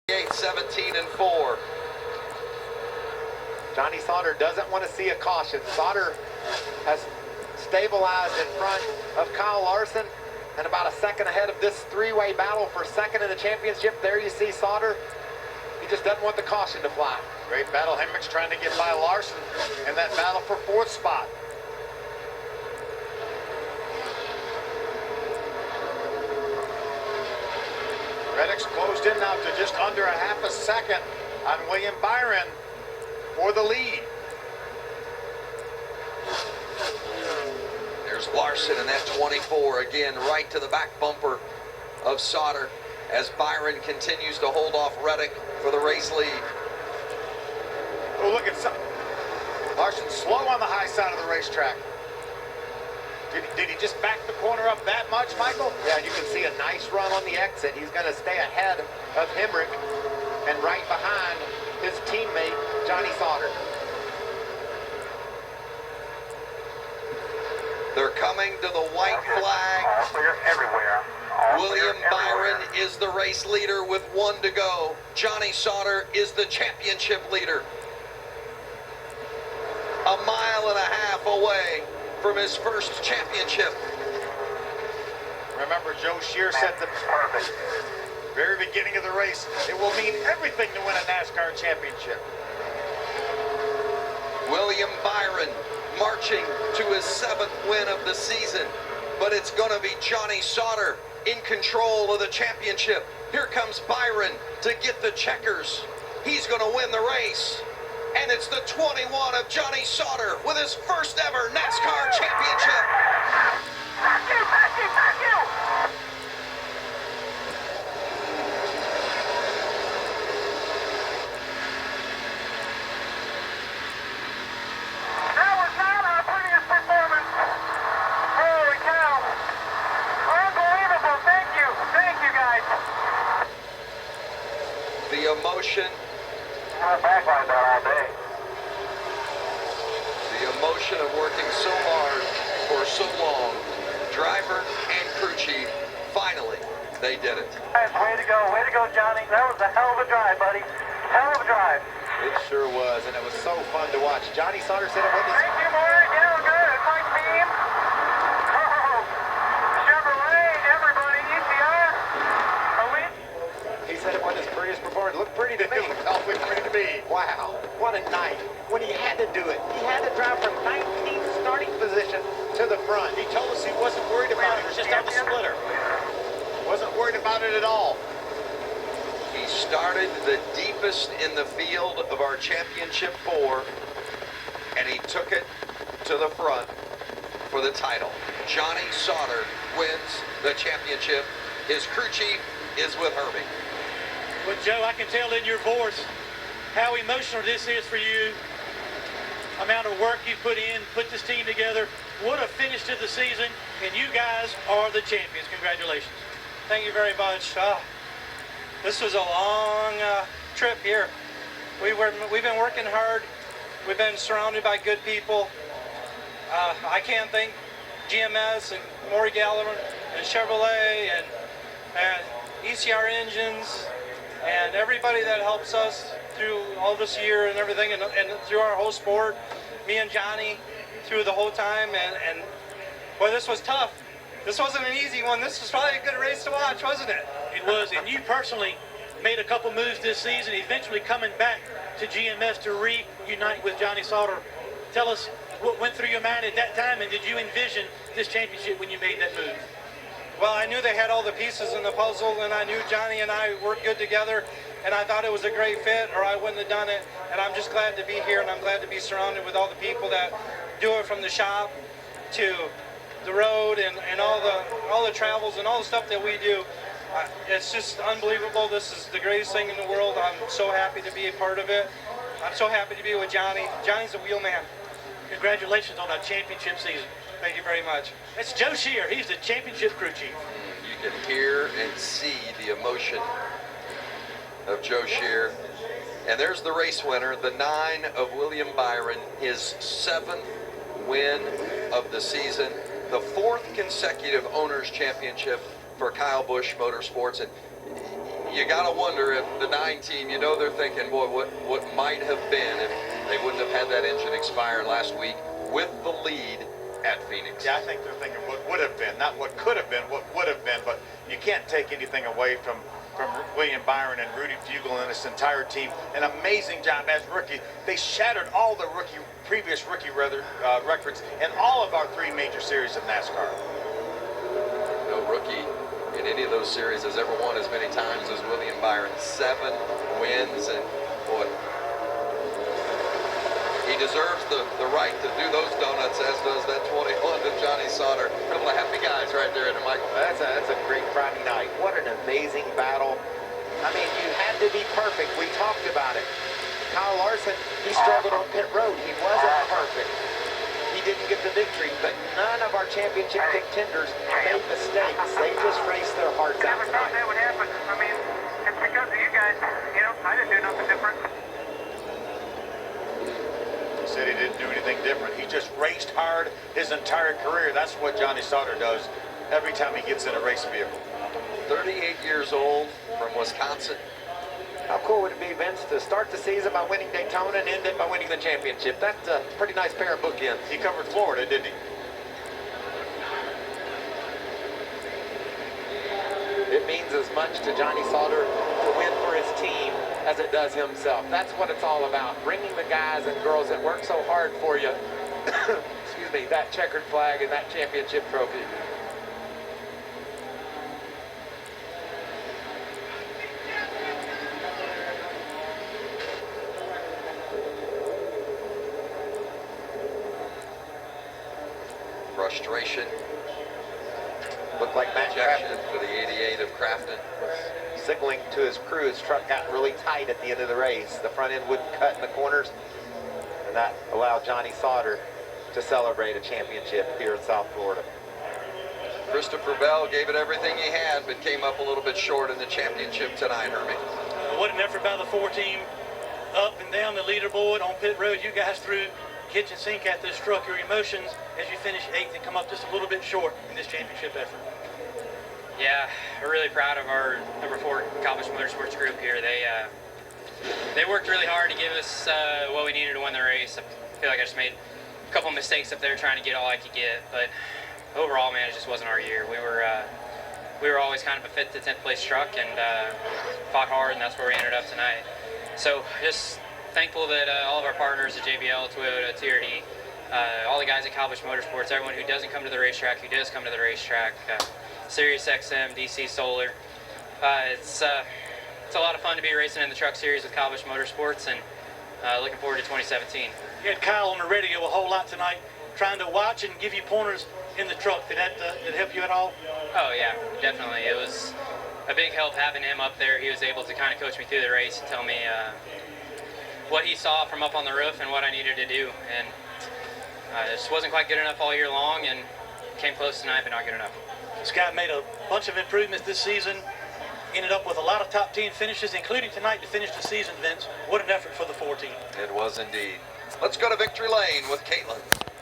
17-4. Johnny Sauter doesn't want to see a caution. Sauter has stabilized in front of Kyle Larson and about a second ahead of this three-way battle for second in the championship. There you see Sauter. He just doesn't want the caution to fly. Great battle. Hendricks trying to get by Larson in that battle for fourth spot. Reddick's closed in now to just under a half a second on William Byron for the lead. There's Larson in that 24 again, right to the back bumper of Sauter as Byron continues to hold off Reddick for the race lead. Oh, look at Larson slow on the high side of the racetrack. Did he just back the corner up that much, Michael? Yeah, you can see a nice run on the exit. He's going to stay ahead of Hemrick and right behind his teammate, Johnny Sauter. They're coming to the white flag. All clear everywhere. William Byron is the race leader with 1 to go. Johnny Sauter is the championship leader. A mile and a half away from his first championship. Remember, Joe Shear said at the very beginning of the race, it will mean everything to win a NASCAR championship. William Byron marching to his 7th win of the season, but it's going to be Johnny Sauter in control of the championship. Here comes Byron to get the checkers. He's going to win the race. And it's the 21 of Johnny Sauter with his first ever NASCAR championship. Thank you, thank you, thank you. That was not our prettiest performance. Holy cow. Unbelievable. Thank you guys. The emotion. Backline down all day. The emotion of working so hard for so long. Driver and crew chief, finally, they did it. Way to go, Johnny. That was a hell of a drive, buddy. Hell of a drive. It sure was, and it was so fun to watch. Johnny Sauter said it wasn't Thank you, Maury. Yeah, good. It's my team. Oh, Chevrolet, everybody, ECR. Elite. He said it wasn't his prettiest performance. It looked pretty to me. Awfully pretty to me. Wow, what a night. When he had to do it, he had to drive from 19th starting position to the front. He told us he wasn't worried about it. He was just on the splitter. Wasn't worried about it at all. He started the deepest in the field of our championship 4, and he took it to the front for the title. Johnny Sauter wins the championship. His crew chief is with Herbie. Well, Joe, I can tell in your voice how emotional this is for you. Amount of work you put in, put this team together. What a finish to the season, and you guys are the champions. Congratulations. Thank you very much. This was a long trip here. We've been working hard. We've been surrounded by good people. I can't thank GMS and Maury Gallagher and Chevrolet and ECR Engines and everybody that helps us through all this year and everything, and through our whole sport, me and Johnny through the whole time, and boy, this was tough. This wasn't an easy one. This was probably a good race to watch, wasn't it? It was, and you personally made a couple moves this season, eventually coming back to GMS to reunite with Johnny Sauter. Tell us what went through your mind at that time, and did you envision this championship when you made that move? Well, I knew they had all the pieces in the puzzle, and I knew Johnny and I worked good together, and I thought it was a great fit, or I wouldn't have done it. And I'm just glad to be here, and I'm glad to be surrounded with all the people that do it, from the shop to the road and all the travels and all the stuff that we do. It's just unbelievable. This is the greatest thing in the world. I'm so happy to be a part of it. I'm so happy to be with Johnny. Johnny's a wheel man. Congratulations on that championship season. Thank you very much. That's Joe Shear. He's the championship crew chief. You can hear and see the emotion of Joe Shear. And there's the race winner, the 9 of William Byron, his 7th win of the season, the 4th consecutive Owners Championship for Kyle Busch Motorsports. And you got to wonder if the 9 team, you know, they're thinking, boy, what might have been if they wouldn't have had that engine expire last week with the lead at Phoenix. Yeah, I think they're thinking what would have been, not what could have been, what would have been. But you can't take anything away from William Byron and Rudy Fugle and this entire team. An amazing job as rookie. They shattered all the previous rookie records in all of our 3 major series of NASCAR. No rookie in any of those series has ever won as many times as William Byron. 7 wins, and boy, he deserves the right to do those donuts, as does that 21 to Johnny Sauter. A couple of happy guys right there, and Michael. That's a great Friday night. What an amazing battle. I mean, you had to be perfect. We talked about it. Kyle Larson, he struggled on pit road. He wasn't perfect. He didn't get the victory, but none of our championship contenders made mistakes. They just raced their hearts out Never thought tonight. that would happen. I mean, it's because of you guys. You know, I didn't do nothing different. He said he didn't do anything different. He just raced hard his entire career. That's what Johnny Sauter does every time he gets in a race vehicle. 38 years old, from Wisconsin. How cool would it be, Vince, to start the season by winning Daytona and end it by winning the championship? That's a pretty nice pair of bookends. He covered Florida, didn't he? It means as much to Johnny Sauter to win for his team as it does himself. That's what it's all about, bringing the guys and girls that work so hard for you, excuse me, that checkered flag and that championship trophy. Frustration. Looked like Matt Ejection Crafton for the 88 of Crafton. was signaling to his crew. His truck got really tight at the end of the race. The front end wouldn't cut in the corners, and that allowed Johnny Sauter to celebrate a championship here in South Florida. Christopher Bell gave it everything he had, but came up a little bit short in the championship tonight, Hermie. What an effort by the 4 team. Up and down the leaderboard on pit road. You guys threw kitchen sink at this truck. Your emotions as you finish 8th and come up just a little bit short in this championship effort. Yeah, we're really proud of our number 4 Accomplished Motorsports group here. They worked really hard to give us what we needed to win the race. I feel like I just made a couple mistakes up there trying to get all I could get, but overall, man, it just wasn't our year. We were always kind of a 5th to 10th place truck and fought hard, and that's where we ended up tonight. So just thankful that all of our partners at JBL, Toyota, TRD, all the guys at Accomplished Motorsports, everyone who doesn't come to the racetrack, who does come to the racetrack, Sirius XM, DC Solar. It's a lot of fun to be racing in the truck series with Accomplished Motorsports, and looking forward to 2017. You had Kyle on the radio a whole lot tonight, trying to watch and give you pointers in the truck. Did that help you at all? Oh yeah, definitely. It was a big help having him up there. He was able to kind of coach me through the race and tell me what he saw from up on the roof and what I needed to do. And it just wasn't quite good enough all year long, and came close tonight, but not good enough. This guy made a bunch of improvements this season. Ended up with a lot of top 10 finishes, including tonight to finish the season, Vince. What an effort for the 4 team. It was indeed. Let's go to Victory Lane with Caitlin.